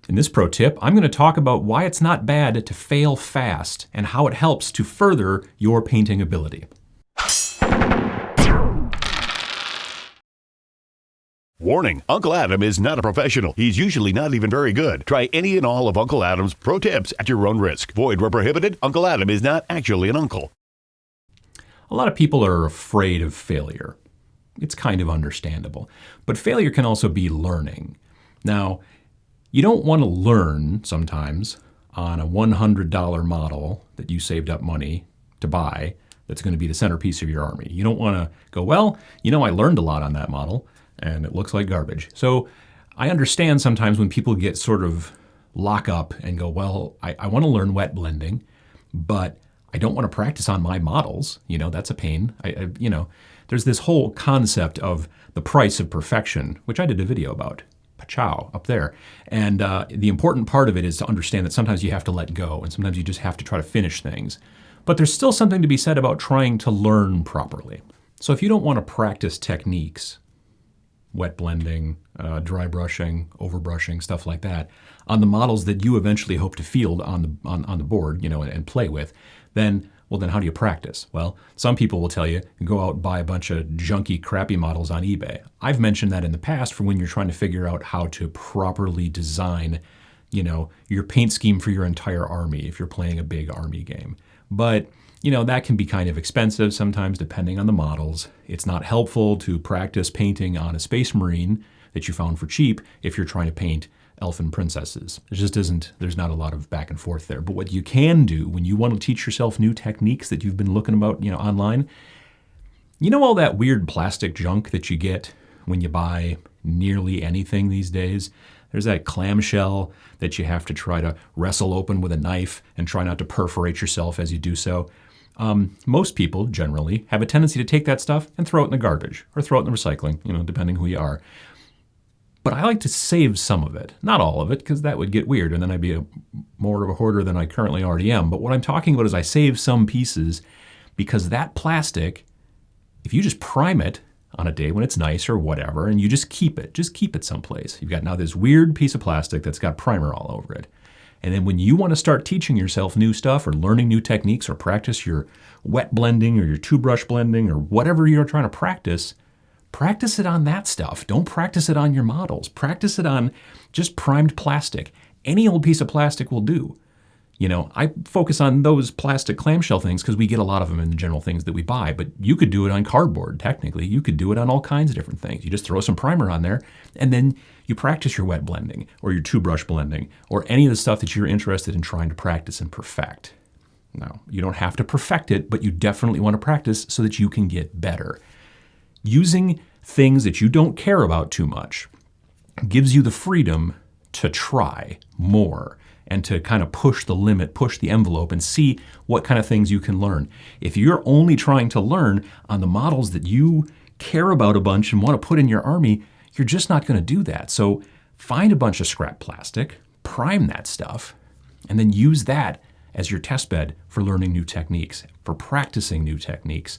In this pro tip, I'm going to talk about why it's not bad to fail fast and how it helps to further your painting ability. Warning, Uncle Adam is not a professional. He's usually not even very good. Try any and all of Uncle Adam's pro tips at your own risk. Void where prohibited. Uncle Adam is not actually an uncle. A lot of people are afraid of failure. It's kind of understandable. But failure can also be learning. Now, you don't want to learn sometimes on a $100 model that you saved up money to buy that's going to be the centerpiece of your army. You don't want to go, well, I learned a lot on that model and it looks like garbage. So I understand sometimes when people get sort of lock up and go, well, I want to learn wet blending, but I don't want to practice on my models. That's a pain. There's this whole concept of the price of perfection, which I did a video about. Pachow, up there. And the important part of it is to understand that sometimes you have to let go and sometimes you just have to try to finish things. But there's still something to be said about trying to learn properly. So if you don't want to practice techniques, wet blending, dry brushing, overbrushing, stuff like that, on the models that you eventually hope to field on the board, and play with, then how do you practice? Well, some people will tell you, go out and buy a bunch of junky, crappy models on eBay. I've mentioned that in the past for when you're trying to figure out how to properly design, your paint scheme for your entire army if you're playing a big army game. But, that can be kind of expensive sometimes depending on the models. It's not helpful to practice painting on a Space Marine that you found for cheap if you're trying to paint elfin princesses. There's not a lot of back and forth there. But what you can do when you want to teach yourself new techniques that you've been looking about, online, all that weird plastic junk that you get when you buy nearly anything these days? There's that clamshell that you have to try to wrestle open with a knife and try not to perforate yourself as you do so. Most people generally have a tendency to take that stuff and throw it in the garbage or throw it in the recycling, depending who you are. But I like to save some of it, not all of it, because that would get weird and then I'd be more of a hoarder than I currently already am. But what I'm talking about is I save some pieces because that plastic, if you just prime it on a day when it's nice or whatever, and you just keep it someplace. You've got now this weird piece of plastic that's got primer all over it. And then when you want to start teaching yourself new stuff or learning new techniques or practice your wet blending or your two-brush blending or whatever you're trying to practice it on that stuff. Don't practice it on your models. Practice it on just primed plastic. Any old piece of plastic will do. I focus on those plastic clamshell things because we get a lot of them in the general things that we buy, but you could do it on cardboard, technically. You could do it on all kinds of different things. You just throw some primer on there, and then you practice your wet blending or your two-brush blending or any of the stuff that you're interested in trying to practice and perfect. Now, you don't have to perfect it, but you definitely want to practice so that you can get better. Using things that you don't care about too much gives you the freedom to try more and to kind of push the limit, push the envelope, and see what kind of things you can learn. If you're only trying to learn on the models that you care about a bunch and want to put in your army, you're just not going to do that. So find a bunch of scrap plastic, prime that stuff, and then use that as your test bed for learning new techniques, for practicing new techniques,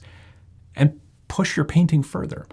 and push your painting further.